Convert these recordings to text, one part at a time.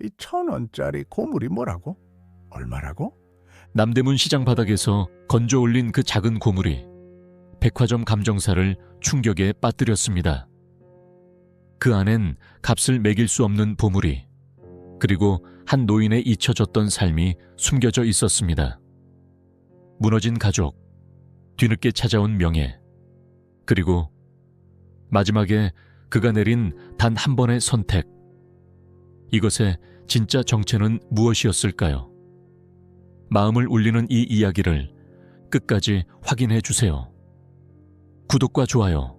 이 1,000원짜리 고물이 뭐라고? 얼마라고? 남대문 시장 바닥에서 건져 올린 그 작은 고물이 백화점 감정사를 충격에 빠뜨렸습니다. 그 안엔 값을 매길 수 없는 보물이, 그리고 한 노인의 잊혀졌던 삶이 숨겨져 있었습니다. 무너진 가족, 뒤늦게 찾아온 명예, 그리고 마지막에 그가 내린 단 한 번의 선택. 이것의 진짜 정체는 무엇이었을까요? 마음을 울리는 이 이야기를 끝까지 확인해 주세요. 구독과 좋아요,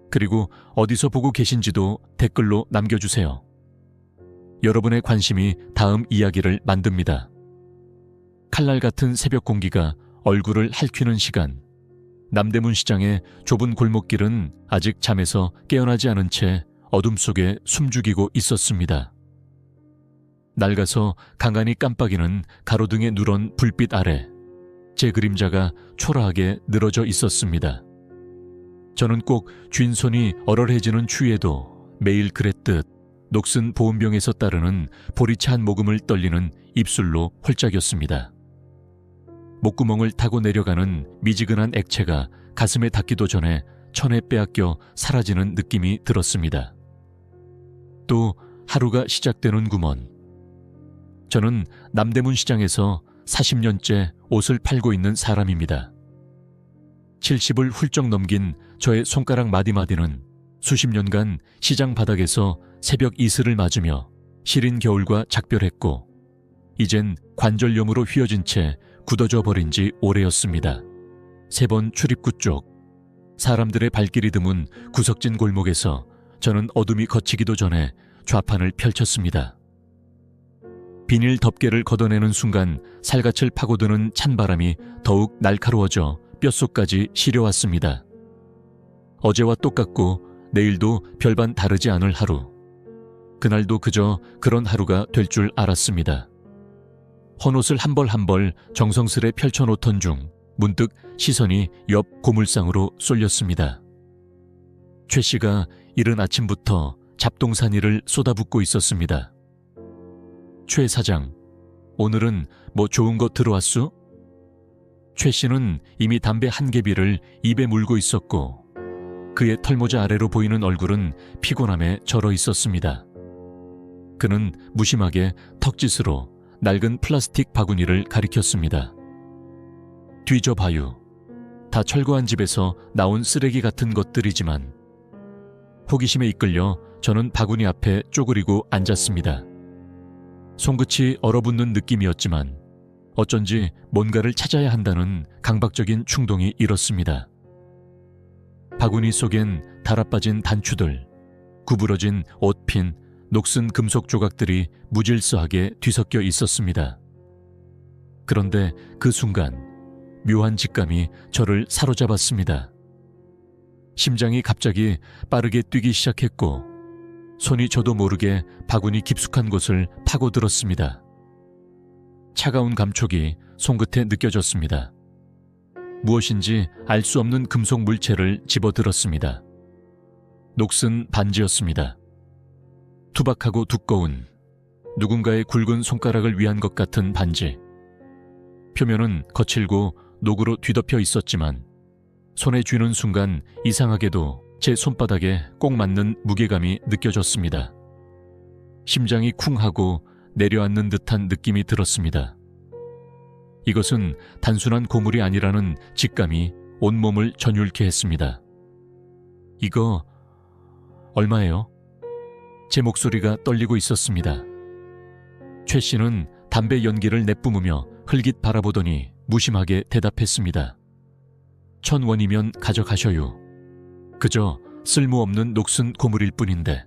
그리고 어디서 보고 계신지도 댓글로 남겨주세요. 여러분의 관심이 다음 이야기를 만듭니다. 칼날 같은 새벽 공기가 얼굴을 핥히는 시간. 남대문 시장의 좁은 골목길은 아직 잠에서 깨어나지 않은 채 어둠 속에 숨죽이고 있었습니다. 낡아서 간간히 깜빡이는 가로등에 누런 불빛 아래 제 그림자가 초라하게 늘어져 있었습니다. 저는 꼭 쥔 손이 얼얼해지는 추위에도 매일 그랬듯 녹슨 보온병에서 따르는 보리차한 모금을 떨리는 입술로 홀짝였습니다. 목구멍을 타고 내려가는 미지근한 액체가 가슴에 닿기도 전에 천에 빼앗겨 사라지는 느낌이 들었습니다. 또 하루가 시작되는구먼. 저는 남대문 시장에서 40년째 옷을 팔고 있는 사람입니다. 70을 훌쩍 넘긴 저의 손가락 마디마디는 수십 년간 시장 바닥에서 새벽 이슬을 맞으며 시린 겨울과 작별했고, 이젠 관절염으로 휘어진 채 굳어져 버린 지 오래였습니다. 3번 출입구 쪽, 사람들의 발길이 드문 구석진 골목에서 저는 어둠이 걷히기도 전에 좌판을 펼쳤습니다. 비닐 덮개를 걷어내는 순간 살갗을 파고드는 찬바람이 더욱 날카로워져 뼛속까지 시려왔습니다. 어제와 똑같고 내일도 별반 다르지 않을 하루. 그날도 그저 그런 하루가 될 줄 알았습니다. 헌옷을 한 벌 한 벌 정성스레 펼쳐놓던 중 문득 시선이 옆 고물상으로 쏠렸습니다. 최 씨가 이른 아침부터 잡동사니를 쏟아붓고 있었습니다. 최 사장, 오늘은 뭐 좋은 거 들어왔수? 최 씨는 이미 담배 한 개비를 입에 물고 있었고, 그의 털모자 아래로 보이는 얼굴은 피곤함에 절어 있었습니다. 그는 무심하게 턱짓으로 낡은 플라스틱 바구니를 가리켰습니다. 뒤져봐요. 다 철거한 집에서 나온 쓰레기 같은 것들이지만. 호기심에 이끌려 저는 바구니 앞에 쪼그리고 앉았습니다. 손끝이 얼어붙는 느낌이었지만 어쩐지 뭔가를 찾아야 한다는 강박적인 충동이 일었습니다. 바구니 속엔 달아빠진 단추들, 구부러진 옷핀, 녹슨 금속 조각들이 무질서하게 뒤섞여 있었습니다. 그런데 그 순간 묘한 직감이 저를 사로잡았습니다. 심장이 갑자기 빠르게 뛰기 시작했고, 손이 저도 모르게 바구니 깊숙한 곳을 파고들었습니다. 차가운 감촉이 손끝에 느껴졌습니다. 무엇인지 알 수 없는 금속 물체를 집어들었습니다. 녹슨 반지였습니다. 투박하고 두꺼운, 누군가의 굵은 손가락을 위한 것 같은 반지. 표면은 거칠고 녹으로 뒤덮여 있었지만 손에 쥐는 순간 이상하게도 제 손바닥에 꼭 맞는 무게감이 느껴졌습니다. 심장이 쿵하고 내려앉는 듯한 느낌이 들었습니다. 이것은 단순한 고물이 아니라는 직감이 온몸을 전율케 했습니다. 이거 얼마예요? 제 목소리가 떨리고 있었습니다. 최 씨는 담배 연기를 내뿜으며 흘깃 바라보더니 무심하게 대답했습니다. 1,000원이면 가져가셔요. 그저 쓸모없는 녹슨 고물일 뿐인데.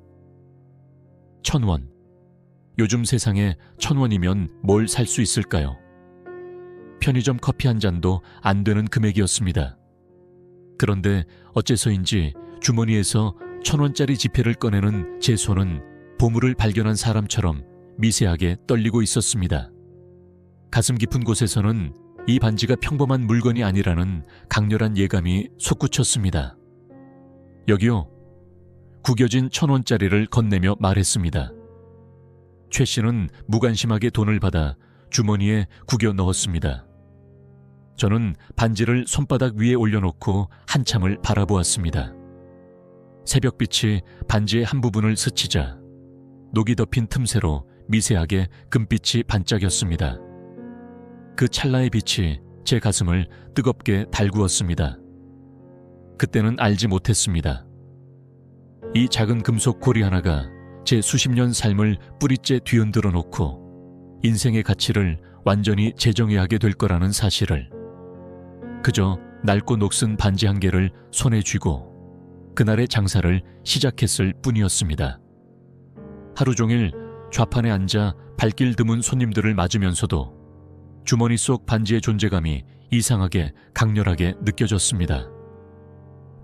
1,000원. 요즘 세상에 1,000원이면 뭘 살 수 있을까요? 편의점 커피 한 잔도 안 되는 금액이었습니다. 그런데 어째서인지 주머니에서 1,000원짜리 지폐를 꺼내는 제 손은 보물을 발견한 사람처럼 미세하게 떨리고 있었습니다. 가슴 깊은 곳에서는 이 반지가 평범한 물건이 아니라는 강렬한 예감이 솟구쳤습니다. 여기요. 구겨진 1,000원짜리를 건네며 말했습니다. 최 씨는 무관심하게 돈을 받아 주머니에 구겨 넣었습니다. 저는 반지를 손바닥 위에 올려놓고 한참을 바라보았습니다. 새벽빛이 반지의 한 부분을 스치자 녹이 덮인 틈새로 미세하게 금빛이 반짝였습니다. 그 찰나의 빛이 제 가슴을 뜨겁게 달구었습니다. 그때는 알지 못했습니다. 이 작은 금속 고리 하나가 제 수십 년 삶을 뿌리째 뒤흔들어 놓고 인생의 가치를 완전히 재정의하게 될 거라는 사실을. 그저 낡고 녹슨 반지 한 개를 손에 쥐고 그날의 장사를 시작했을 뿐이었습니다. 하루 종일 좌판에 앉아 발길 드문 손님들을 맞으면서도 주머니 속 반지의 존재감이 이상하게 강렬하게 느껴졌습니다.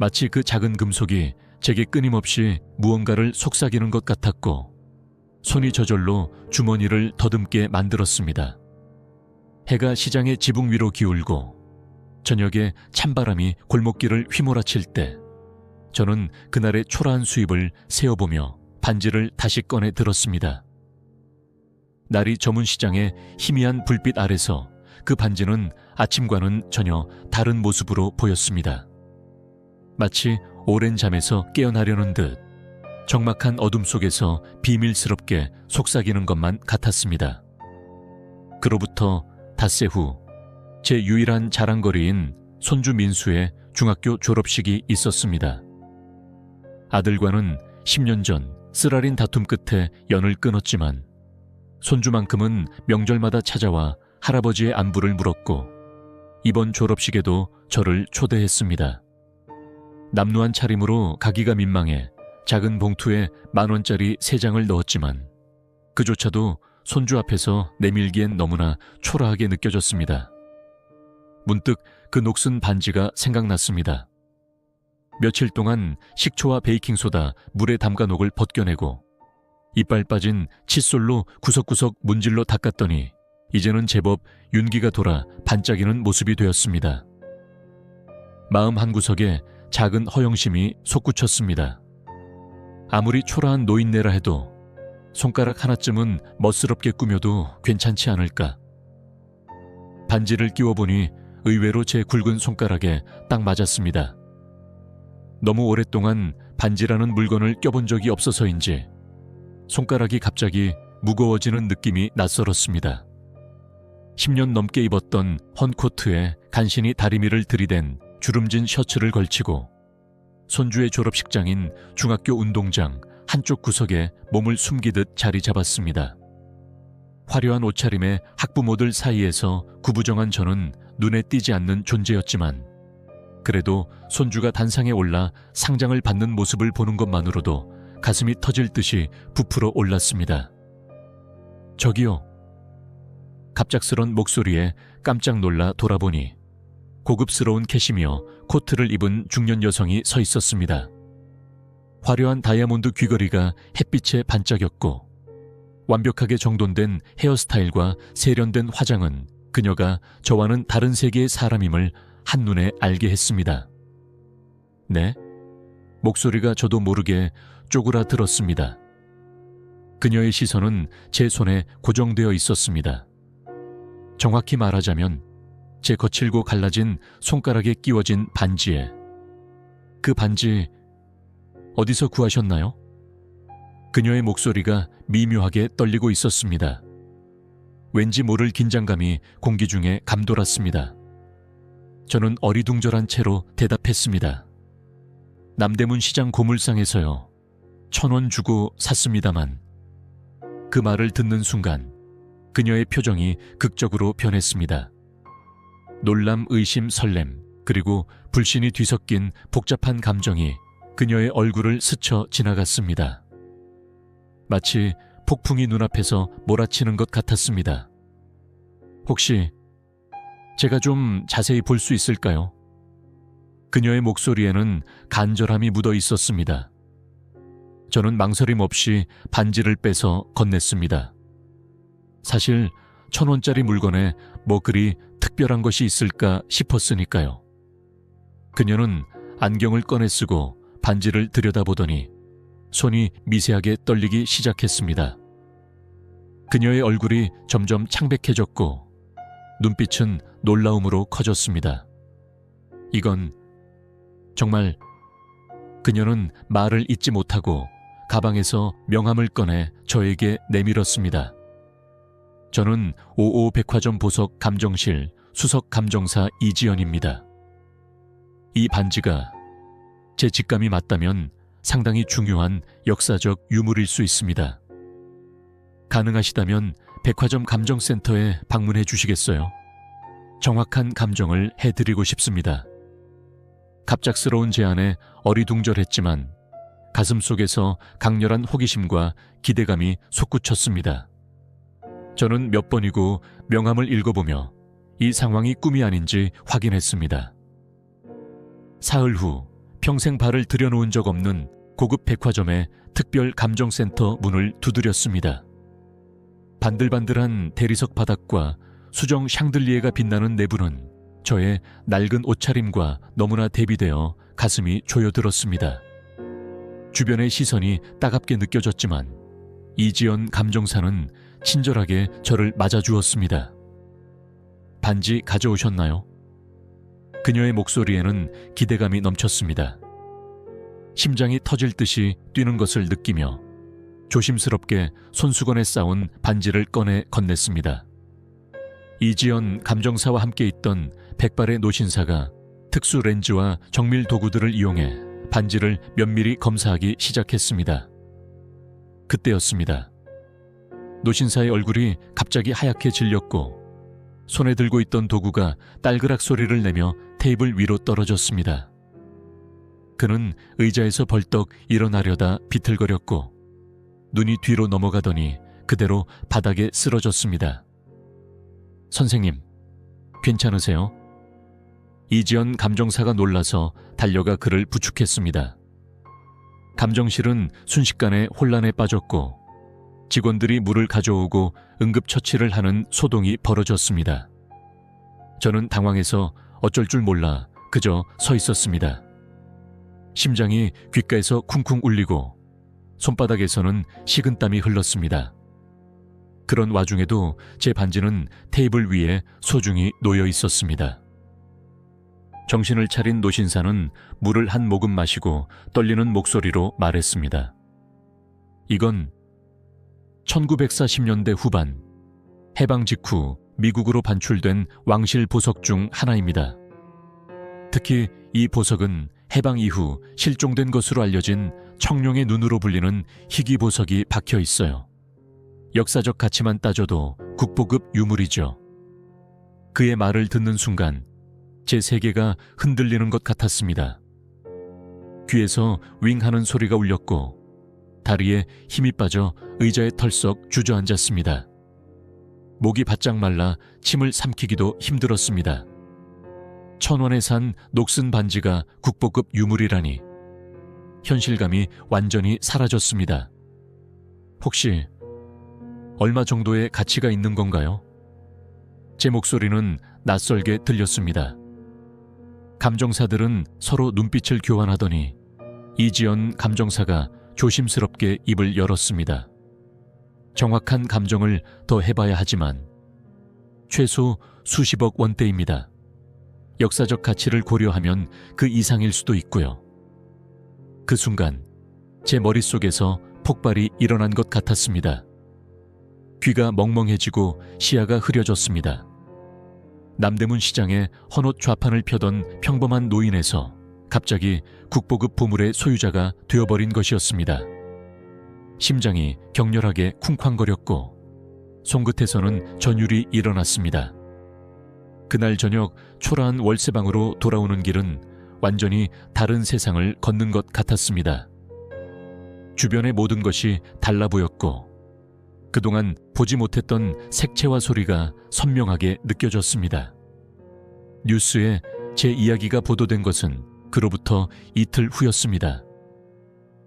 마치 그 작은 금속이 제게 끊임없이 무언가를 속삭이는 것 같았고 손이 저절로 주머니를 더듬게 만들었습니다. 해가 시장의 지붕 위로 기울고 저녁에 찬바람이 골목길을 휘몰아칠 때 저는 그날의 초라한 수입을 세어보며 반지를 다시 꺼내 들었습니다. 날이 저문 시장의 희미한 불빛 아래서 그 반지는 아침과는 전혀 다른 모습으로 보였습니다. 마치 오랜 잠에서 깨어나려는 듯 적막한 어둠 속에서 비밀스럽게 속삭이는 것만 같았습니다. 그로부터 닷새 후 제 유일한 자랑거리인 손주 민수의 중학교 졸업식이 있었습니다. 아들과는 10년 전 쓰라린 다툼 끝에 연을 끊었지만 손주만큼은 명절마다 찾아와 할아버지의 안부를 물었고 이번 졸업식에도 저를 초대했습니다. 남루한 차림으로 가기가 민망해 작은 봉투에 10,000원짜리 3장을 넣었지만 그조차도 손주 앞에서 내밀기엔 너무나 초라하게 느껴졌습니다. 문득 그 녹슨 반지가 생각났습니다. 며칠 동안 식초와 베이킹소다, 물에 담가 녹을 벗겨내고 이빨 빠진 칫솔로 구석구석 문질러 닦았더니 이제는 제법 윤기가 돌아 반짝이는 모습이 되었습니다. 마음 한구석에 작은 허영심이 솟구쳤습니다. 아무리 초라한 노인네라 해도 손가락 하나쯤은 멋스럽게 꾸며도 괜찮지 않을까. 반지를 끼워보니 의외로 제 굵은 손가락에 딱 맞았습니다. 너무 오랫동안 반지라는 물건을 껴본 적이 없어서인지 손가락이 갑자기 무거워지는 느낌이 낯설었습니다. 10년 넘게 입었던 헌 코트에 간신히 다리미를 들이댄 주름진 셔츠를 걸치고 손주의 졸업식장인 중학교 운동장 한쪽 구석에 몸을 숨기듯 자리 잡았습니다. 화려한 옷차림의 학부모들 사이에서 구부정한 저는 눈에 띄지 않는 존재였지만 그래도 손주가 단상에 올라 상장을 받는 모습을 보는 것만으로도 가슴이 터질 듯이 부풀어 올랐습니다. 저기요. 갑작스런 목소리에 깜짝 놀라 돌아보니 고급스러운 캐시미어 코트를 입은 중년 여성이 서 있었습니다. 화려한 다이아몬드 귀걸이가 햇빛에 반짝였고 완벽하게 정돈된 헤어스타일과 세련된 화장은 그녀가 저와는 다른 세계의 사람임을 한눈에 알게 했습니다. 네? 목소리가 저도 모르게 쪼그라들었습니다. 그녀의 시선은 제 손에 고정되어 있었습니다. 정확히 말하자면 제 거칠고 갈라진 손가락에 끼워진 반지에. 그 반지 어디서 구하셨나요? 그녀의 목소리가 미묘하게 떨리고 있었습니다. 왠지 모를 긴장감이 공기 중에 감돌았습니다. 저는 어리둥절한 채로 대답했습니다. 남대문 시장 고물상에서요. 1,000원 주고 샀습니다만. 그 말을 듣는 순간 그녀의 표정이 극적으로 변했습니다. 놀람, 의심, 설렘, 그리고 불신이 뒤섞인 복잡한 감정이 그녀의 얼굴을 스쳐 지나갔습니다. 마치 폭풍이 눈앞에서 몰아치는 것 같았습니다. 혹시 제가 좀 자세히 볼 수 있을까요? 그녀의 목소리에는 간절함이 묻어 있었습니다. 저는 망설임 없이 반지를 빼서 건넸습니다. 사실 1,000원짜리 물건에 뭐 그리 특별한 것이 있을까 싶었으니까요. 그녀는 안경을 꺼내 쓰고 반지를 들여다보더니 손이 미세하게 떨리기 시작했습니다. 그녀의 얼굴이 점점 창백해졌고 눈빛은 놀라움으로 커졌습니다. 이건 정말... 그녀는 말을 잇지 못하고 가방에서 명함을 꺼내 저에게 내밀었습니다. 저는 55 백화점 보석 감정실 수석 감정사 이지연입니다. 이 반지가 제 직감이 맞다면 상당히 중요한 역사적 유물일 수 있습니다. 가능하시다면 백화점 감정센터에 방문해 주시겠어요? 정확한 감정을 해드리고 싶습니다. 갑작스러운 제안에 어리둥절했지만 가슴속에서 강렬한 호기심과 기대감이 솟구쳤습니다. 저는 몇 번이고 명함을 읽어보며 이 상황이 꿈이 아닌지 확인했습니다. 사흘 후 평생 발을 들여놓은 적 없는 고급 백화점의 특별 감정센터 문을 두드렸습니다. 반들반들한 대리석 바닥과 수정 샹들리에가 빛나는 내부는 저의 낡은 옷차림과 너무나 대비되어 가슴이 조여들었습니다. 주변의 시선이 따갑게 느껴졌지만 이지연 감정사는 친절하게 저를 맞아주었습니다. 반지 가져오셨나요? 그녀의 목소리에는 기대감이 넘쳤습니다. 심장이 터질 듯이 뛰는 것을 느끼며 조심스럽게 손수건에 쌓은 반지를 꺼내 건넸습니다. 이지연 감정사와 함께 있던 백발의 노신사가 특수 렌즈와 정밀 도구들을 이용해 반지를 면밀히 검사하기 시작했습니다. 그때였습니다. 노신사의 얼굴이 갑자기 하얗게 질렸고 손에 들고 있던 도구가 딸그락 소리를 내며 테이블 위로 떨어졌습니다. 그는 의자에서 벌떡 일어나려다 비틀거렸고 눈이 뒤로 넘어가더니 그대로 바닥에 쓰러졌습니다. 선생님, 괜찮으세요? 이지연 감정사가 놀라서 달려가 그를 부축했습니다. 감정실은 순식간에 혼란에 빠졌고 직원들이 물을 가져오고 응급처치를 하는 소동이 벌어졌습니다. 저는 당황해서 어쩔 줄 몰라 그저 서 있었습니다. 심장이 귓가에서 쿵쿵 울리고 손바닥에서는 식은땀이 흘렀습니다. 그런 와중에도 제 반지는 테이블 위에 소중히 놓여 있었습니다. 정신을 차린 노신사는 물을 한 모금 마시고 떨리는 목소리로 말했습니다. 이건 1940년대 후반 해방 직후 미국으로 반출된 왕실 보석 중 하나입니다. 특히 이 보석은 해방 이후 실종된 것으로 알려진 청룡의 눈으로 불리는 희귀 보석이 박혀 있어요. 역사적 가치만 따져도 국보급 유물이죠. 그의 말을 듣는 순간 제 세계가 흔들리는 것 같았습니다. 귀에서 윙하는 소리가 울렸고 다리에 힘이 빠져 의자에 털썩 주저앉았습니다. 목이 바짝 말라 침을 삼키기도 힘들었습니다. 1,000원에 산 녹슨 반지가 국보급 유물이라니 현실감이 완전히 사라졌습니다. 혹시 얼마 정도의 가치가 있는 건가요? 제 목소리는 낯설게 들렸습니다. 감정사들은 서로 눈빛을 교환하더니 이지연 감정사가 조심스럽게 입을 열었습니다. 정확한 감정을 더 해봐야 하지만 최소 수십억 원대입니다. 역사적 가치를 고려하면 그 이상일 수도 있고요. 그 순간 제 머릿속에서 폭발이 일어난 것 같았습니다. 귀가 멍멍해지고 시야가 흐려졌습니다. 남대문 시장에 헌옷 좌판을 펴던 평범한 노인에서 갑자기 국보급 보물의 소유자가 되어버린 것이었습니다. 심장이 격렬하게 쿵쾅거렸고 손끝에서는 전율이 일어났습니다. 그날 저녁 초라한 월세방으로 돌아오는 길은 완전히 다른 세상을 걷는 것 같았습니다. 주변의 모든 것이 달라 보였고 그동안 보지 못했던 색채와 소리가 선명하게 느껴졌습니다. 뉴스에 제 이야기가 보도된 것은 그로부터 이틀 후였습니다.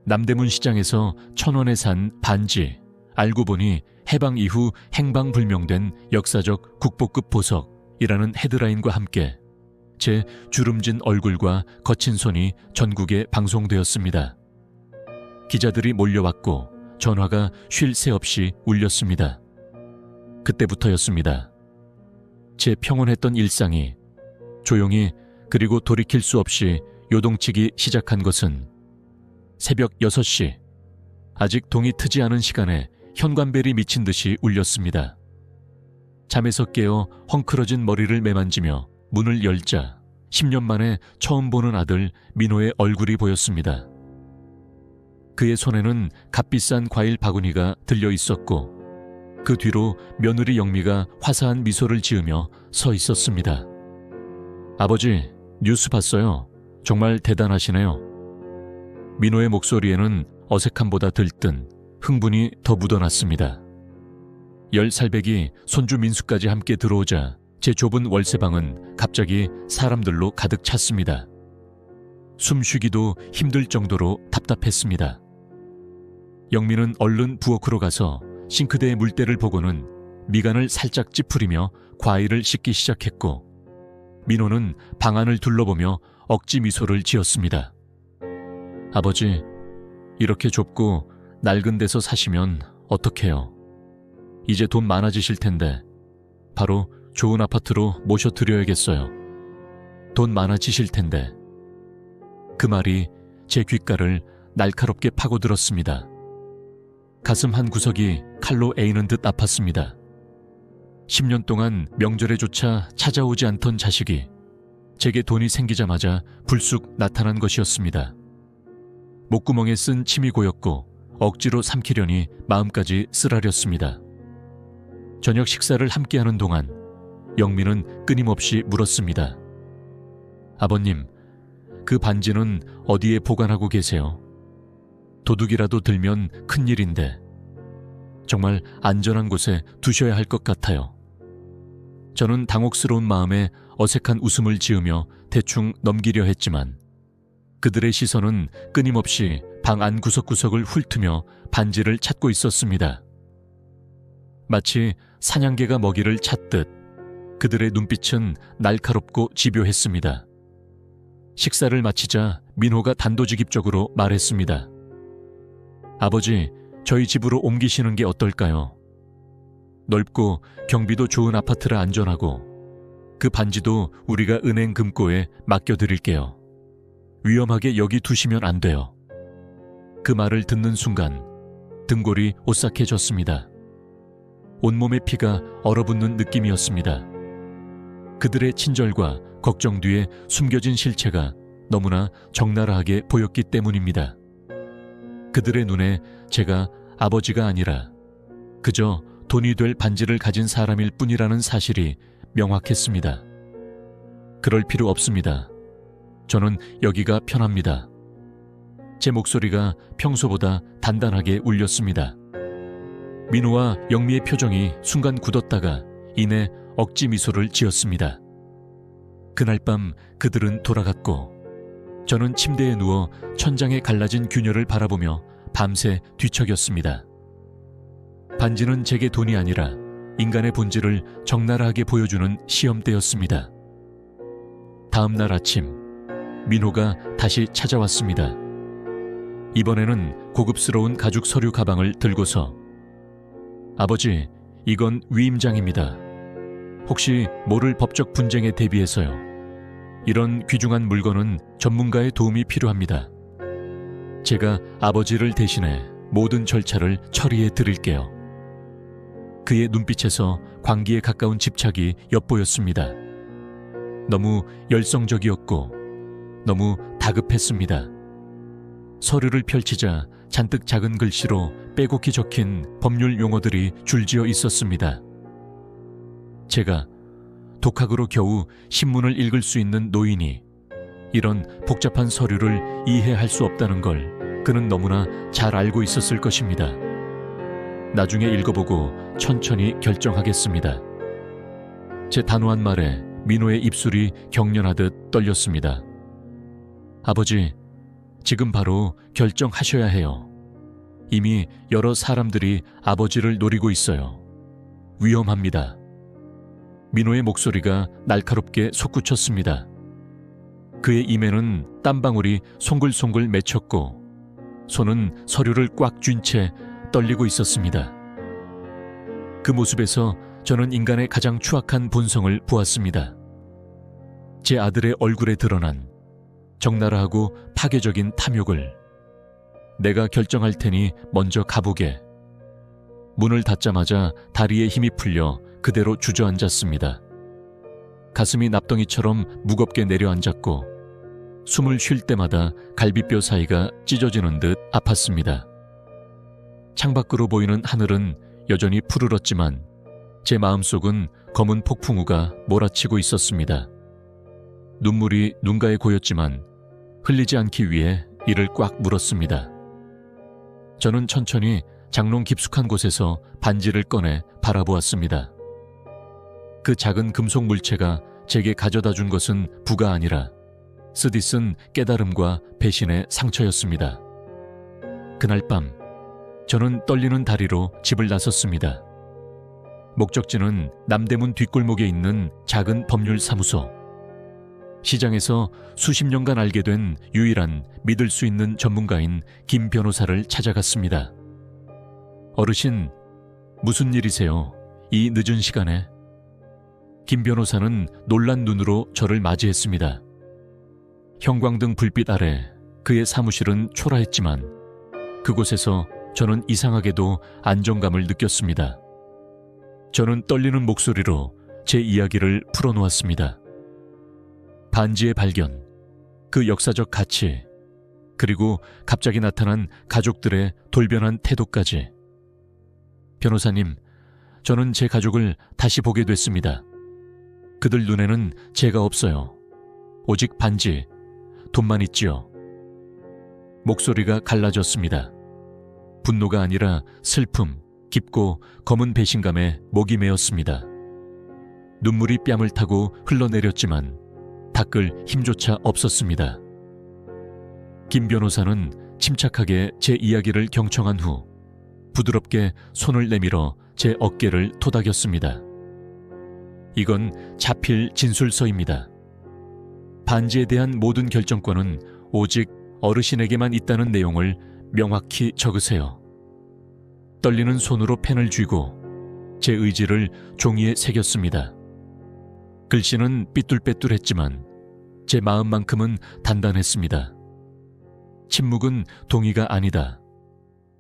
남대문 시장에서 1,000원에 산 반지, 알고 보니 해방 이후 행방불명된 역사적 국보급 보석이라는 헤드라인과 함께 제 주름진 얼굴과 거친 손이 전국에 방송되었습니다. 기자들이 몰려왔고 전화가 쉴 새 없이 울렸습니다. 그때부터였습니다. 제 평온했던 일상이 조용히 그리고 돌이킬 수 없이 요동치기 시작한 것은 새벽 6시, 아직 동이 트지 않은 시간에 현관벨이 미친 듯이 울렸습니다. 잠에서 깨어 헝클어진 머리를 매만지며 문을 열자 10년 만에 처음 보는 아들 민호의 얼굴이 보였습니다. 그의 손에는 값비싼 과일 바구니가 들려 있었고 그 뒤로 며느리 영미가 화사한 미소를 지으며 서 있었습니다. 아버지, 뉴스 봤어요. 정말 대단하시네요. 민호의 목소리에는 어색함보다 들뜬 흥분이 더 묻어났습니다. 10살배기 손주 민수까지 함께 들어오자 제 좁은 월세방은 갑자기 사람들로 가득 찼습니다. 숨쉬기도 힘들 정도로 답답했습니다. 영미는 얼른 부엌으로 가서 싱크대의 물때를 보고는 미간을 살짝 찌푸리며 과일을 씻기 시작했고 민호는 방 안을 둘러보며 억지 미소를 지었습니다. 아버지, 이렇게 좁고 낡은 데서 사시면 어떡해요? 이제 돈 많아지실 텐데 바로 좋은 아파트로 모셔드려야겠어요. 돈 많아지실 텐데. 그 말이 제 귓가를 날카롭게 파고들었습니다. 가슴 한 구석이 칼로 에이는 듯 아팠습니다. 10년 동안 명절에조차 찾아오지 않던 자식이 제게 돈이 생기자마자 불쑥 나타난 것이었습니다. 목구멍에 쓴 침이 고였고 억지로 삼키려니 마음까지 쓰라렸습니다. 저녁 식사를 함께하는 동안 영미는 끊임없이 물었습니다. 아버님, 그 반지는 어디에 보관하고 계세요? 도둑이라도 들면 큰일인데 정말 안전한 곳에 두셔야 할 것 같아요. 저는 당혹스러운 마음에 어색한 웃음을 지으며 대충 넘기려 했지만 그들의 시선은 끊임없이 방 안 구석구석을 훑으며 반지를 찾고 있었습니다. 마치 사냥개가 먹이를 찾듯 그들의 눈빛은 날카롭고 집요했습니다. 식사를 마치자 민호가 단도직입적으로 말했습니다. 아버지, 저희 집으로 옮기시는 게 어떨까요? 넓고 경비도 좋은 아파트라 안전하고 그 반지도 우리가 은행 금고에 맡겨드릴게요. 위험하게 여기 두시면 안 돼요. 그 말을 듣는 순간 등골이 오싹해졌습니다. 온몸의 피가 얼어붙는 느낌이었습니다. 그들의 친절과 걱정 뒤에 숨겨진 실체가 너무나 적나라하게 보였기 때문입니다. 그들의 눈에 제가 아버지가 아니라 그저 돈이 될 반지를 가진 사람일 뿐이라는 사실이 명확했습니다. 그럴 필요 없습니다. 저는 여기가 편합니다. 제 목소리가 평소보다 단단하게 울렸습니다. 민호와 영미의 표정이 순간 굳었다가 이내 억지 미소를 지었습니다. 그날 밤 그들은 돌아갔고 저는 침대에 누워 천장에 갈라진 균열을 바라보며 밤새 뒤척였습니다. 반지는 제게 돈이 아니라 인간의 본질을 적나라하게 보여주는 시험대였습니다. 다음 날 아침 민호가 다시 찾아왔습니다. 이번에는 고급스러운 가죽 서류 가방을 들고서 아버지, 이건 위임장입니다. 혹시 모를 법적 분쟁에 대비해서요. 이런 귀중한 물건은 전문가의 도움이 필요합니다. 제가 아버지를 대신해 모든 절차를 처리해 드릴게요. 그의 눈빛에서 광기에 가까운 집착이 엿보였습니다. 너무 열성적이었고 너무 다급했습니다. 서류를 펼치자 잔뜩 작은 글씨로 빼곡히 적힌 법률 용어들이 줄지어 있었습니다. 제가 독학으로 겨우 신문을 읽을 수 있는 노인이 이런 복잡한 서류를 이해할 수 없다는 걸 그는 너무나 잘 알고 있었을 것입니다. 나중에 읽어보고 천천히 결정하겠습니다. 제 단호한 말에 민호의 입술이 경련하듯 떨렸습니다. 아버지, 지금 바로 결정하셔야 해요. 이미 여러 사람들이 아버지를 노리고 있어요. 위험합니다. 민호의 목소리가 날카롭게 솟구쳤습니다. 그의 입에는 땀방울이 송글송글 맺혔고 손은 서류를 꽉 쥔 채 떨리고 있었습니다. 그 모습에서 저는 인간의 가장 추악한 본성을 보았습니다. 제 아들의 얼굴에 드러난 적나라하고 파괴적인 탐욕을. 내가 결정할 테니 먼저 가보게. 문을 닫자마자 다리에 힘이 풀려 그대로 주저앉았습니다. 가슴이 납덩이처럼 무겁게 내려앉았고 숨을 쉴 때마다 갈비뼈 사이가 찢어지는 듯 아팠습니다. 창밖으로 보이는 하늘은 여전히 푸르렀지만 제 마음속은 검은 폭풍우가 몰아치고 있었습니다. 눈물이 눈가에 고였지만 흘리지 않기 위해 이를 꽉 물었습니다. 저는 천천히 장롱 깊숙한 곳에서 반지를 꺼내 바라보았습니다. 그 작은 금속 물체가 제게 가져다 준 것은 부가 아니라 쓰디쓴 깨달음과 배신의 상처였습니다. 그날 밤 저는 떨리는 다리로 집을 나섰습니다. 목적지는 남대문 뒷골목에 있는 작은 법률사무소. 시장에서 수십 년간 알게 된 유일한 믿을 수 있는 전문가인 김 변호사를 찾아갔습니다. 어르신, 무슨 일이세요? 이 늦은 시간에? 김 변호사는 놀란 눈으로 저를 맞이했습니다. 형광등 불빛 아래 그의 사무실은 초라했지만 그곳에서 저는 이상하게도 안정감을 느꼈습니다. 저는 떨리는 목소리로 제 이야기를 풀어놓았습니다. 반지의 발견, 그 역사적 가치, 그리고 갑자기 나타난 가족들의 돌변한 태도까지. 변호사님, 저는 제 가족을 다시 보게 됐습니다. 그들 눈에는 제가 없어요. 오직 반지, 돈만 있지요. 목소리가 갈라졌습니다. 분노가 아니라 슬픔, 깊고 검은 배신감에 목이 메었습니다. 눈물이 뺨을 타고 흘러내렸지만 닦을 힘조차 없었습니다. 김 변호사는 침착하게 제 이야기를 경청한 후 부드럽게 손을 내밀어 제 어깨를 토닥였습니다. 이건 자필 진술서입니다. 반지에 대한 모든 결정권은 오직 어르신에게만 있다는 내용을 명확히 적으세요. 떨리는 손으로 펜을 쥐고 제 의지를 종이에 새겼습니다. 글씨는 삐뚤빼뚤했지만 제 마음만큼은 단단했습니다. 침묵은 동의가 아니다.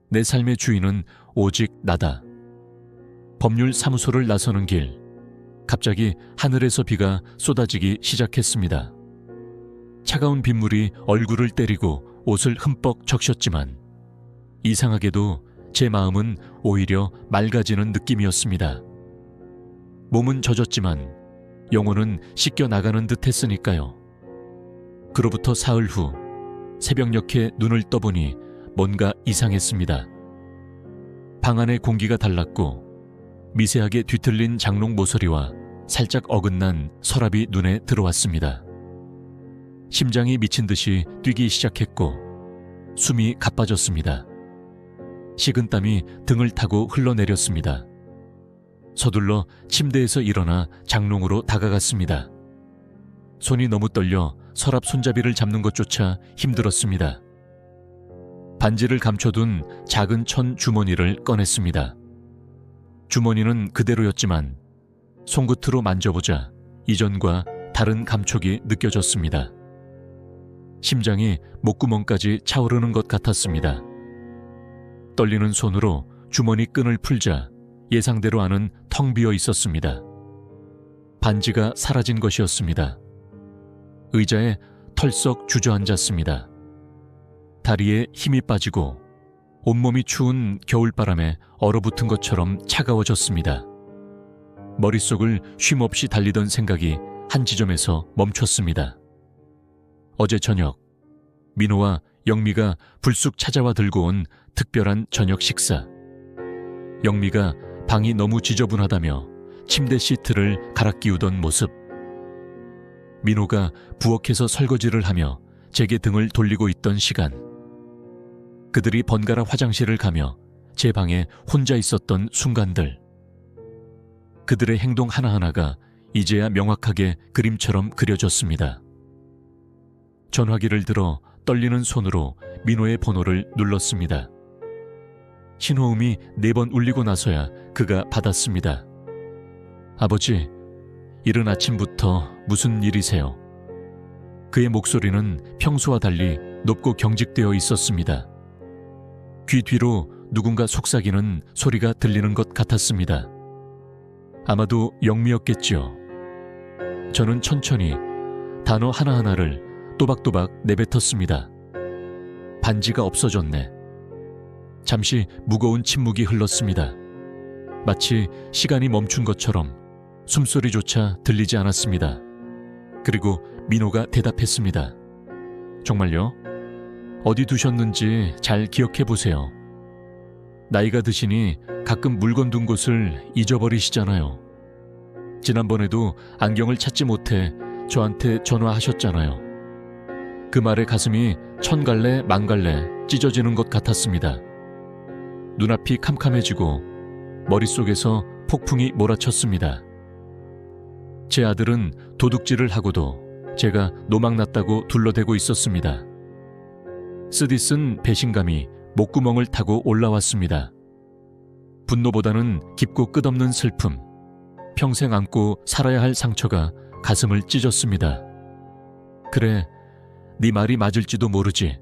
내 삶의 주인은 오직 나다. 법률 사무소를 나서는 길, 갑자기 하늘에서 비가 쏟아지기 시작했습니다. 차가운 빗물이 얼굴을 때리고 옷을 흠뻑 적셨지만 이상하게도 제 마음은 오히려 맑아지는 느낌이었습니다. 몸은 젖었지만 영혼은 씻겨 나가는 듯 했으니까요. 그로부터 사흘 후 새벽녘에 눈을 떠보니 뭔가 이상했습니다. 방 안의 공기가 달랐고 미세하게 뒤틀린 장롱 모서리와 살짝 어긋난 서랍이 눈에 들어왔습니다. 심장이 미친 듯이 뛰기 시작했고 숨이 가빠졌습니다. 식은땀이 등을 타고 흘러내렸습니다. 서둘러 침대에서 일어나 장롱으로 다가갔습니다. 손이 너무 떨려 서랍 손잡이를 잡는 것조차 힘들었습니다. 반지를 감춰둔 작은 천 주머니를 꺼냈습니다. 주머니는 그대로였지만 손끝으로 만져보자 이전과 다른 감촉이 느껴졌습니다. 심장이 목구멍까지 차오르는 것 같았습니다. 떨리는 손으로 주머니 끈을 풀자 예상대로 안은 텅 비어 있었습니다. 반지가 사라진 것이었습니다. 의자에 털썩 주저앉았습니다. 다리에 힘이 빠지고 온몸이 추운 겨울바람에 얼어붙은 것처럼 차가워졌습니다. 머릿속을 쉼없이 달리던 생각이 한 지점에서 멈췄습니다. 어제 저녁 민호와 영미가 불쑥 찾아와 들고 온 특별한 저녁 식사. 영미가 방이 너무 지저분하다며 침대 시트를 갈아 끼우던 모습. 민호가 부엌에서 설거지를 하며 제게 등을 돌리고 있던 시간. 그들이 번갈아 화장실을 가며 제 방에 혼자 있었던 순간들. 그들의 행동 하나하나가 이제야 명확하게 그림처럼 그려졌습니다. 전화기를 들어 떨리는 손으로 민호의 번호를 눌렀습니다. 신호음이 4번 울리고 나서야 그가 받았습니다. 아버지, 이른 아침부터 무슨 일이세요? 그의 목소리는 평소와 달리 높고 경직되어 있었습니다. 귀 뒤로 누군가 속삭이는 소리가 들리는 것 같았습니다. 아마도 영미였겠지요. 저는 천천히 단어 하나하나를 또박또박 내뱉었습니다. 반지가 없어졌네. 잠시 무거운 침묵이 흘렀습니다. 마치 시간이 멈춘 것처럼 숨소리조차 들리지 않았습니다. 그리고 민호가 대답했습니다. 정말요? 어디 두셨는지 잘 기억해 보세요. 나이가 드시니 가끔 물건 둔 곳을 잊어버리시잖아요. 지난번에도 안경을 찾지 못해 저한테 전화하셨잖아요. 그 말에 가슴이 천갈래 만갈래 찢어지는 것 같았습니다. 눈앞이 캄캄해지고 머릿속에서 폭풍이 몰아쳤습니다. 제 아들은 도둑질을 하고도 제가 노망났다고 둘러대고 있었습니다. 쓰디쓴 배신감이 목구멍을 타고 올라왔습니다. 분노보다는 깊고 끝없는 슬픔, 평생 안고 살아야 할 상처가 가슴을 찢었습니다. 그래, 네 말이 맞을지도 모르지.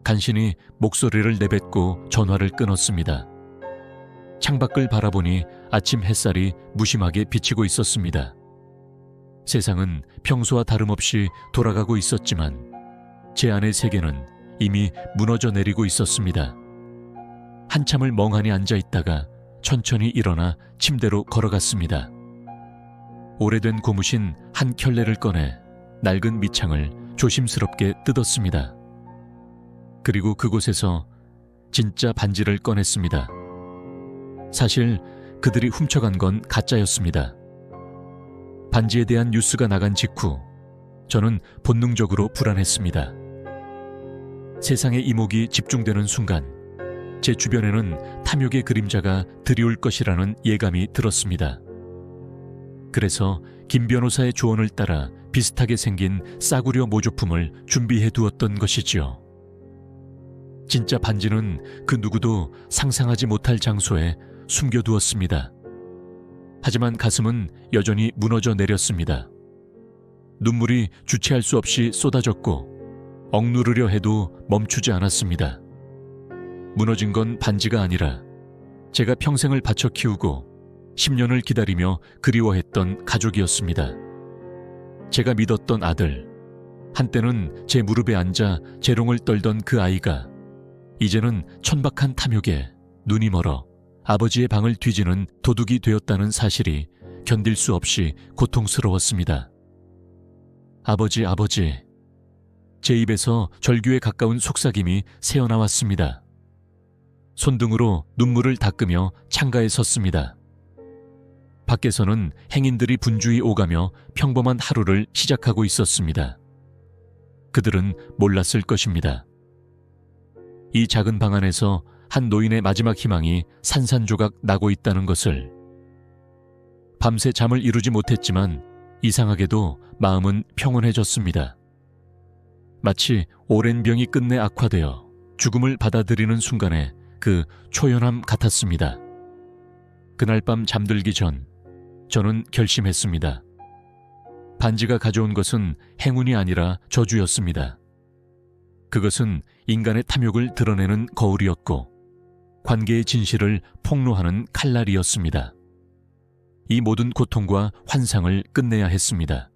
간신히 목소리를 내뱉고 전화를 끊었습니다. 창밖을 바라보니 아침 햇살이 무심하게 비치고 있었습니다. 세상은 평소와 다름없이 돌아가고 있었지만 제 안의 세계는 이미 무너져 내리고 있었습니다. 한참을 멍하니 앉아 있다가 천천히 일어나 침대로 걸어갔습니다. 오래된 고무신 한 켤레를 꺼내 낡은 밑창을 조심스럽게 뜯었습니다. 그리고 그곳에서 진짜 반지를 꺼냈습니다. 사실 그들이 훔쳐간 건 가짜였습니다. 반지에 대한 뉴스가 나간 직후 저는 본능적으로 불안했습니다. 세상의 이목이 집중되는 순간 제 주변에는 탐욕의 그림자가 드리울 것이라는 예감이 들었습니다. 그래서 김 변호사의 조언을 따라 비슷하게 생긴 싸구려 모조품을 준비해 두었던 것이지요. 진짜 반지는 그 누구도 상상하지 못할 장소에 숨겨두었습니다. 하지만 가슴은 여전히 무너져 내렸습니다. 눈물이 주체할 수 없이 쏟아졌고 억누르려 해도 멈추지 않았습니다. 무너진 건 반지가 아니라 제가 평생을 바쳐 키우고 10년을 기다리며 그리워했던 가족이었습니다. 제가 믿었던 아들, 한때는 제 무릎에 앉아 재롱을 떨던 그 아이가 이제는 천박한 탐욕에 눈이 멀어 아버지의 방을 뒤지는 도둑이 되었다는 사실이 견딜 수 없이 고통스러웠습니다. 아버지, 아버지. 제 입에서 절규에 가까운 속삭임이 새어나왔습니다. 손등으로 눈물을 닦으며 창가에 섰습니다. 밖에서는 행인들이 분주히 오가며 평범한 하루를 시작하고 있었습니다. 그들은 몰랐을 것입니다. 이 작은 방 안에서 한 노인의 마지막 희망이 산산조각 나고 있다는 것을. 밤새 잠을 이루지 못했지만 이상하게도 마음은 평온해졌습니다. 마치 오랜 병이 끝내 악화되어 죽음을 받아들이는 순간에 그 초연함 같았습니다. 그날 밤 잠들기 전 저는 결심했습니다. 반지가 가져온 것은 행운이 아니라 저주였습니다. 그것은 인간의 탐욕을 드러내는 거울이었고 관계의 진실을 폭로하는 칼날이었습니다. 이 모든 고통과 환상을 끝내야 했습니다.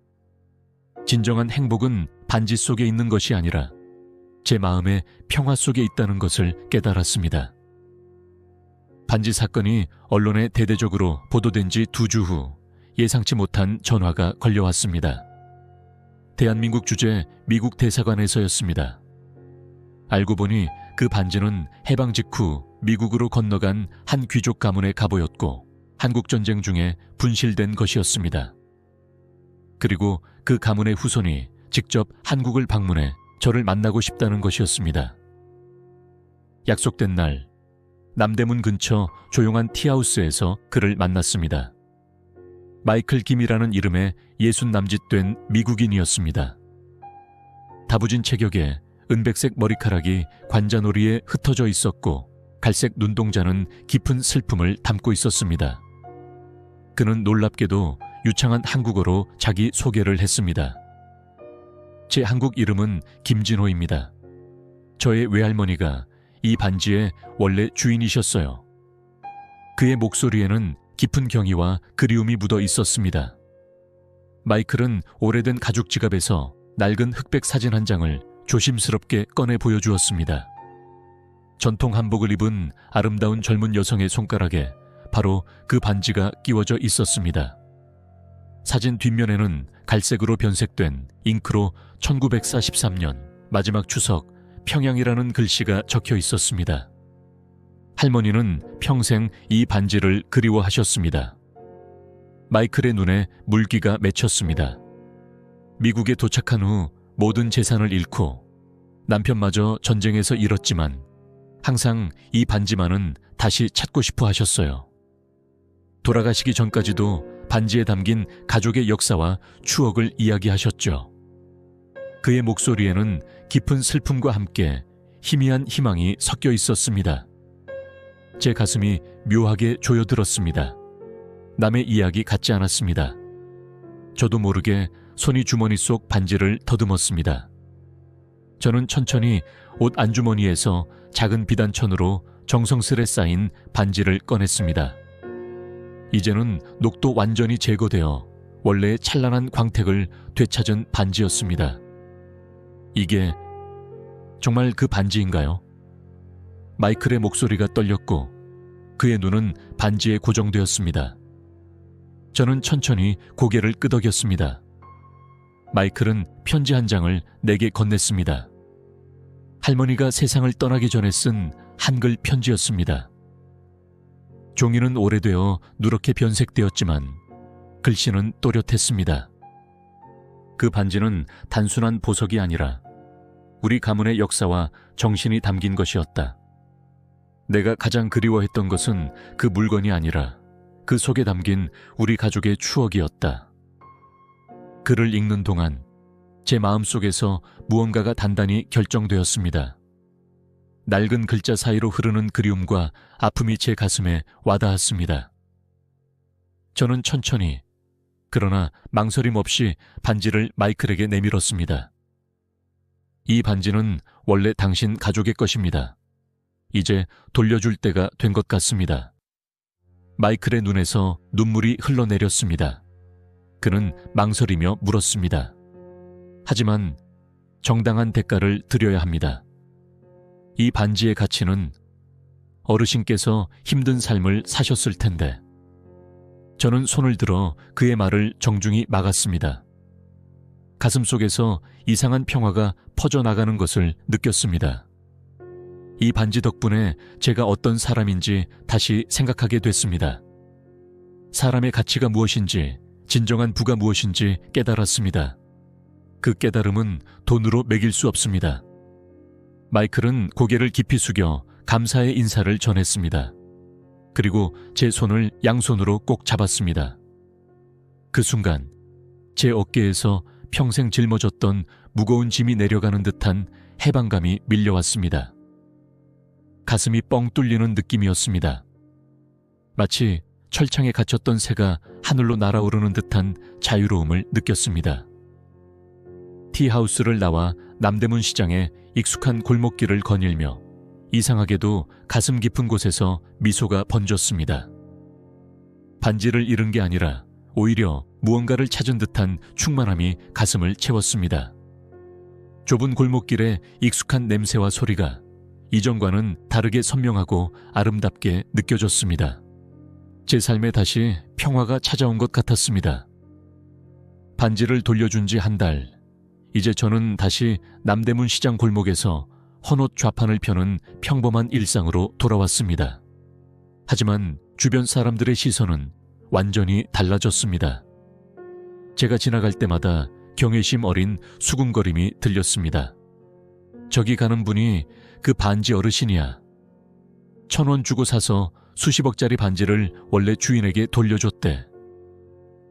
진정한 행복은 반지 속에 있는 것이 아니라 제 마음의 평화 속에 있다는 것을 깨달았습니다. 반지 사건이 언론에 대대적으로 보도된 지 2주 후 예상치 못한 전화가 걸려왔습니다. 대한민국 주재 미국 대사관에서였습니다. 알고 보니 그 반지는 해방 직후 미국으로 건너간 한 귀족 가문의 갑오였고 한국전쟁 중에 분실된 것이었습니다. 그리고 그 가문의 후손이 직접 한국을 방문해 저를 만나고 싶다는 것이었습니다. 약속된 날 남대문 근처 조용한 티하우스에서 그를 만났습니다. 마이클 김이라는 이름의 60남짓 된 미국인이었습니다. 다부진 체격에 은백색 머리카락이 관자놀이에 흩어져 있었고 갈색 눈동자는 깊은 슬픔을 담고 있었습니다. 그는 놀랍게도 유창한 한국어로 자기 소개를 했습니다. 제 한국 이름은 김진호입니다. 저의 외할머니가 이 반지의 원래 주인이셨어요. 그의 목소리에는 깊은 경의와 그리움이 묻어 있었습니다. 마이클은 오래된 가죽 지갑에서 낡은 흑백 사진 한 장을 조심스럽게 꺼내 보여주었습니다. 전통 한복을 입은 아름다운 젊은 여성의 손가락에 바로 그 반지가 끼워져 있었습니다. 사진 뒷면에는 갈색으로 변색된 잉크로 1943년 마지막 추석 평양이라는 글씨가 적혀 있었습니다. 할머니는 평생 이 반지를 그리워하셨습니다. 마이클의 눈에 물기가 맺혔습니다. 미국에 도착한 후 모든 재산을 잃고 남편마저 전쟁에서 잃었지만 항상 이 반지만은 다시 찾고 싶어 하셨어요. 돌아가시기 전까지도 반지에 담긴 가족의 역사와 추억을 이야기하셨죠. 그의 목소리에는 깊은 슬픔과 함께 희미한 희망이 섞여 있었습니다. 제 가슴이 묘하게 조여들었습니다. 남의 이야기 같지 않았습니다. 저도 모르게 손이 주머니 속 반지를 더듬었습니다. 저는 천천히 옷 안주머니에서 작은 비단천으로 정성스레 쌓인 반지를 꺼냈습니다. 이제는 녹도 완전히 제거되어 원래의 찬란한 광택을 되찾은 반지였습니다. 이게 정말 그 반지인가요? 마이클의 목소리가 떨렸고 그의 눈은 반지에 고정되었습니다. 저는 천천히 고개를 끄덕였습니다. 마이클은 편지 한 장을 내게 건넸습니다. 할머니가 세상을 떠나기 전에 쓴 한글 편지였습니다. 종이는 오래되어 누렇게 변색되었지만 글씨는 또렷했습니다. 그 반지는 단순한 보석이 아니라 우리 가문의 역사와 정신이 담긴 것이었다. 내가 가장 그리워했던 것은 그 물건이 아니라 그 속에 담긴 우리 가족의 추억이었다. 글을 읽는 동안 제 마음속에서 무언가가 단단히 결정되었습니다. 낡은 글자 사이로 흐르는 그리움과 아픔이 제 가슴에 와닿았습니다. 저는 천천히 그러나 망설임 없이 반지를 마이클에게 내밀었습니다. 이 반지는 원래 당신 가족의 것입니다. 이제 돌려줄 때가 된 것 같습니다. 마이클의 눈에서 눈물이 흘러내렸습니다. 그는 망설이며 물었습니다. 하지만 정당한 대가를 드려야 합니다. 이 반지의 가치는 어르신께서 힘든 삶을 사셨을 텐데. 저는 손을 들어 그의 말을 정중히 막았습니다. 가슴속에서 이상한 평화가 퍼져나가는 것을 느꼈습니다. 이 반지 덕분에 제가 어떤 사람인지 다시 생각하게 됐습니다. 사람의 가치가 무엇인지, 진정한 부가 무엇인지 깨달았습니다. 그 깨달음은 돈으로 매길 수 없습니다. 마이클은 고개를 깊이 숙여 감사의 인사를 전했습니다. 그리고 제 손을 양손으로 꼭 잡았습니다. 그 순간 제 어깨에서 평생 짊어졌던 무거운 짐이 내려가는 듯한 해방감이 밀려왔습니다. 가슴이 뻥 뚫리는 느낌이었습니다. 마치 철창에 갇혔던 새가 하늘로 날아오르는 듯한 자유로움을 느꼈습니다. 티하우스를 나와 남대문 시장의 익숙한 골목길을 거닐며 이상하게도 가슴 깊은 곳에서 미소가 번졌습니다. 반지를 잃은 게 아니라 오히려 무언가를 찾은 듯한 충만함이 가슴을 채웠습니다. 좁은 골목길의 익숙한 냄새와 소리가 이전과는 다르게 선명하고 아름답게 느껴졌습니다. 제 삶에 다시 평화가 찾아온 것 같았습니다. 반지를 돌려준 지 한 달, 이제 저는 다시 남대문 시장 골목에서 헌옷 좌판을 펴는 평범한 일상으로 돌아왔습니다. 하지만 주변 사람들의 시선은 완전히 달라졌습니다. 제가 지나갈 때마다 경외심 어린 수군거림이 들렸습니다. 저기 가는 분이 그 반지 어르신이야. 1,000원 주고 사서 수십억짜리 반지를 원래 주인에게 돌려줬대.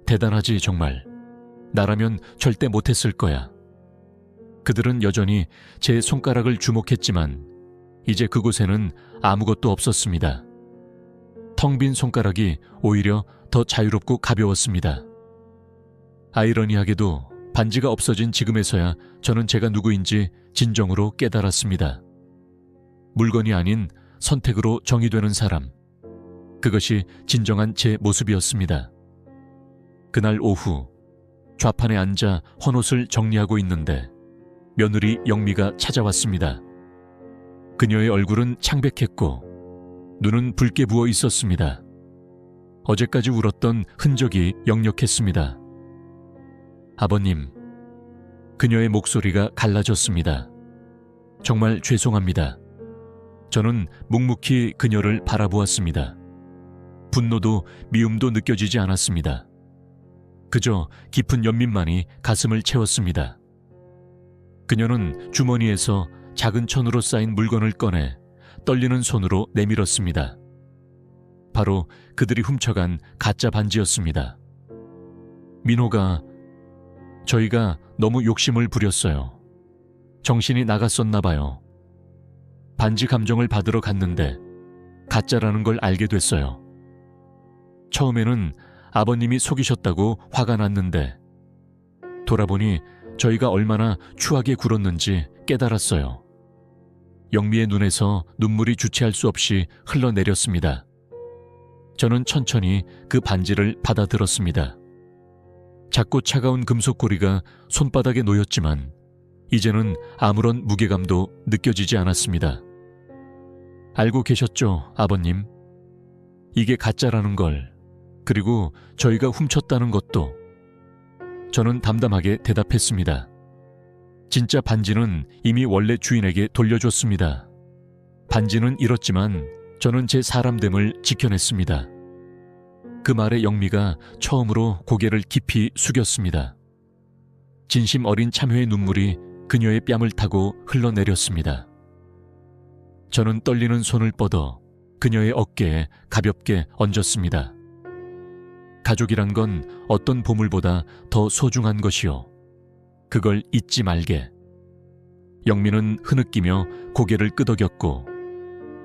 대단하지 정말. 나라면 절대 못했을 거야. 그들은 여전히 제 손가락을 주목했지만 이제 그곳에는 아무것도 없었습니다. 텅 빈 손가락이 오히려 더 자유롭고 가벼웠습니다. 아이러니하게도 반지가 없어진 지금에서야 저는 제가 누구인지 진정으로 깨달았습니다. 물건이 아닌 선택으로 정의되는 사람. 그것이 진정한 제 모습이었습니다. 그날 오후 좌판에 앉아 헌옷을 정리하고 있는데 며느리 영미가 찾아왔습니다. 그녀의 얼굴은 창백했고 눈은 붉게 부어 있었습니다. 어제까지 울었던 흔적이 역력했습니다. 아버님, 그녀의 목소리가 갈라졌습니다. 정말 죄송합니다. 저는 묵묵히 그녀를 바라보았습니다. 분노도 미움도 느껴지지 않았습니다. 그저 깊은 연민만이 가슴을 채웠습니다. 그녀는 주머니에서 작은 천으로 쌓인 물건을 꺼내 떨리는 손으로 내밀었습니다. 바로 그들이 훔쳐간 가짜 반지였습니다. 민호가 저희가 너무 욕심을 부렸어요. 정신이 나갔었나 봐요. 반지 감정을 받으러 갔는데 가짜라는 걸 알게 됐어요. 처음에는 아버님이 속이셨다고 화가 났는데 돌아보니 저희가 얼마나 추하게 굴었는지 깨달았어요. 영미의 눈에서 눈물이 주체할 수 없이 흘러내렸습니다. 저는 천천히 그 반지를 받아들었습니다. 작고 차가운 금속고리가 손바닥에 놓였지만 이제는 아무런 무게감도 느껴지지 않았습니다. 알고 계셨죠, 아버님? 이게 가짜라는 걸, 그리고 저희가 훔쳤다는 것도. 저는 담담하게 대답했습니다. 진짜 반지는 이미 원래 주인에게 돌려줬습니다. 반지는 잃었지만 저는 제 사람됨을 지켜냈습니다. 그 말에 영미가 처음으로 고개를 깊이 숙였습니다. 진심 어린 참회의 눈물이 그녀의 뺨을 타고 흘러내렸습니다. 저는 떨리는 손을 뻗어 그녀의 어깨에 가볍게 얹었습니다. 가족이란 건 어떤 보물보다 더 소중한 것이요. 그걸 잊지 말게. 영미는 흐느끼며 고개를 끄덕였고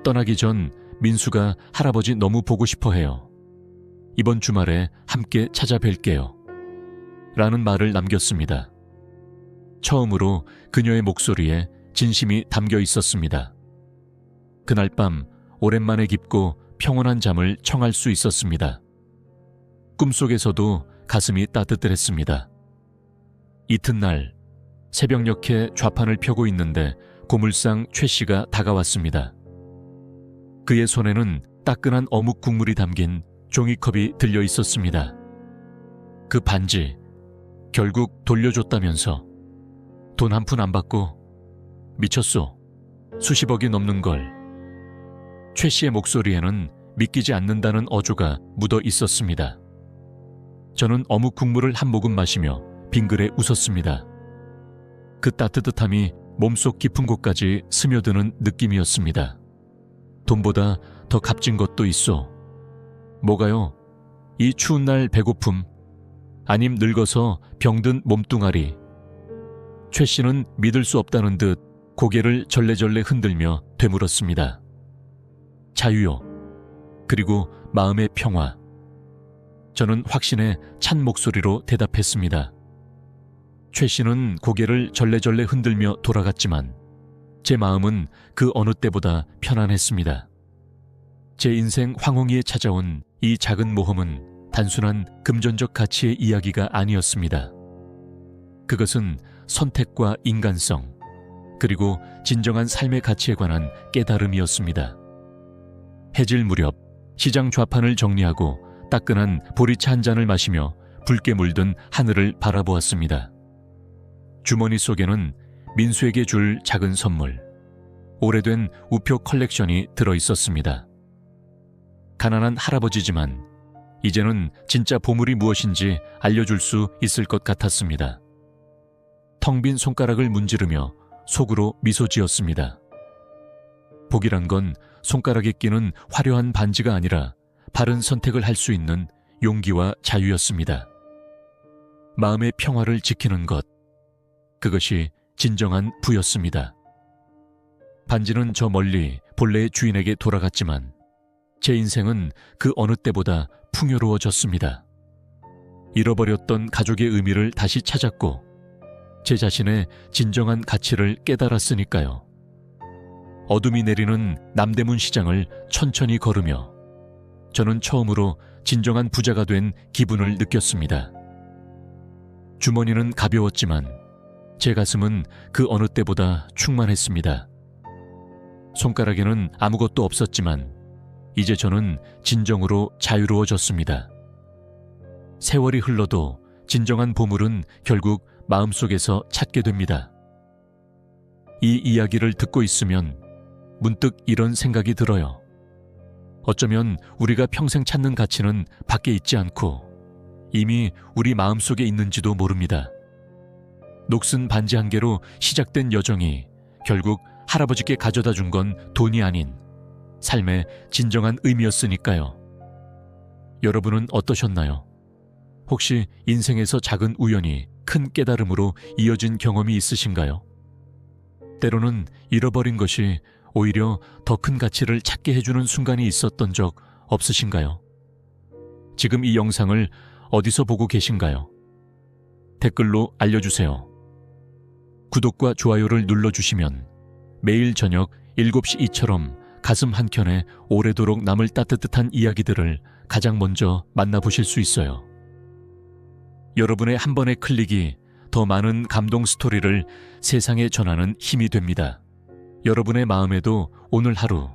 떠나기 전 민수가 할아버지 너무 보고 싶어 해요. 이번 주말에 함께 찾아뵐게요. 라는 말을 남겼습니다. 처음으로 그녀의 목소리에 진심이 담겨 있었습니다. 그날 밤 오랜만에 깊고 평온한 잠을 청할 수 있었습니다. 꿈속에서도 가슴이 따뜻했습니다. 이튿날 새벽녘에 좌판을 펴고 있는데 고물상 최 씨가 다가왔습니다. 그의 손에는 따끈한 어묵 국물이 담긴 종이컵이 들려 있었습니다. 그 반지 결국 돌려줬다면서. 돈 한 푼 안 받고. 미쳤소. 수십억이 넘는 걸. 최 씨의 목소리에는 믿기지 않는다는 어조가 묻어 있었습니다. 저는 어묵 국물을 한 모금 마시며 빙그레 웃었습니다. 그 따뜻함이 몸속 깊은 곳까지 스며드는 느낌이었습니다. 돈보다 더 값진 것도 있어. 뭐가요? 이 추운 날 배고픔, 아님 늙어서 병든 몸뚱아리. 최 씨는 믿을 수 없다는 듯 고개를 절레절레 흔들며 되물었습니다. 자유요. 그리고 마음의 평화. 저는 확신에 찬 목소리로 대답했습니다. 최 씨는 고개를 절레절레 흔들며 돌아갔지만 제 마음은 그 어느 때보다 편안했습니다. 제 인생 황홍이에 찾아온 이 작은 모험은 단순한 금전적 가치의 이야기가 아니었습니다. 그것은 선택과 인간성, 그리고 진정한 삶의 가치에 관한 깨달음이었습니다. 해질 무렵 시장 좌판을 정리하고 따끈한 보리차 한 잔을 마시며 붉게 물든 하늘을 바라보았습니다. 주머니 속에는 민수에게 줄 작은 선물, 오래된 우표 컬렉션이 들어있었습니다. 가난한 할아버지지만 이제는 진짜 보물이 무엇인지 알려줄 수 있을 것 같았습니다. 텅 빈 손가락을 문지르며 속으로 미소 지었습니다. 복이란 건 손가락에 끼는 화려한 반지가 아니라 바른 선택을 할 수 있는 용기와 자유였습니다. 마음의 평화를 지키는 것, 그것이 진정한 부였습니다. 반지는 저 멀리 본래의 주인에게 돌아갔지만 제 인생은 그 어느 때보다 풍요로워졌습니다. 잃어버렸던 가족의 의미를 다시 찾았고 제 자신의 진정한 가치를 깨달았으니까요. 어둠이 내리는 남대문 시장을 천천히 걸으며 저는 처음으로 진정한 부자가 된 기분을 느꼈습니다. 주머니는 가벼웠지만 제 가슴은 그 어느 때보다 충만했습니다. 손가락에는 아무것도 없었지만 이제 저는 진정으로 자유로워졌습니다. 세월이 흘러도 진정한 보물은 결국 마음속에서 찾게 됩니다. 이 이야기를 듣고 있으면 문득 이런 생각이 들어요. 어쩌면 우리가 평생 찾는 가치는 밖에 있지 않고 이미 우리 마음속에 있는지도 모릅니다. 녹슨 반지 한 개로 시작된 여정이 결국 할아버지께 가져다 준 건 돈이 아닌 삶의 진정한 의미였으니까요. 여러분은 어떠셨나요? 혹시 인생에서 작은 우연이 큰 깨달음으로 이어진 경험이 있으신가요? 때로는 잃어버린 것이 오히려 더 큰 가치를 찾게 해주는 순간이 있었던 적 없으신가요? 지금 이 영상을 어디서 보고 계신가요? 댓글로 알려주세요. 구독과 좋아요를 눌러주시면 매일 저녁 7시 이처럼 가슴 한켠에 오래도록 남을 따뜻한 이야기들을 가장 먼저 만나보실 수 있어요. 여러분의 한 번의 클릭이 더 많은 감동 스토리를 세상에 전하는 힘이 됩니다. 여러분의 마음에도 오늘 하루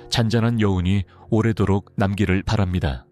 잔잔한 여운이 오래도록 남기를 바랍니다.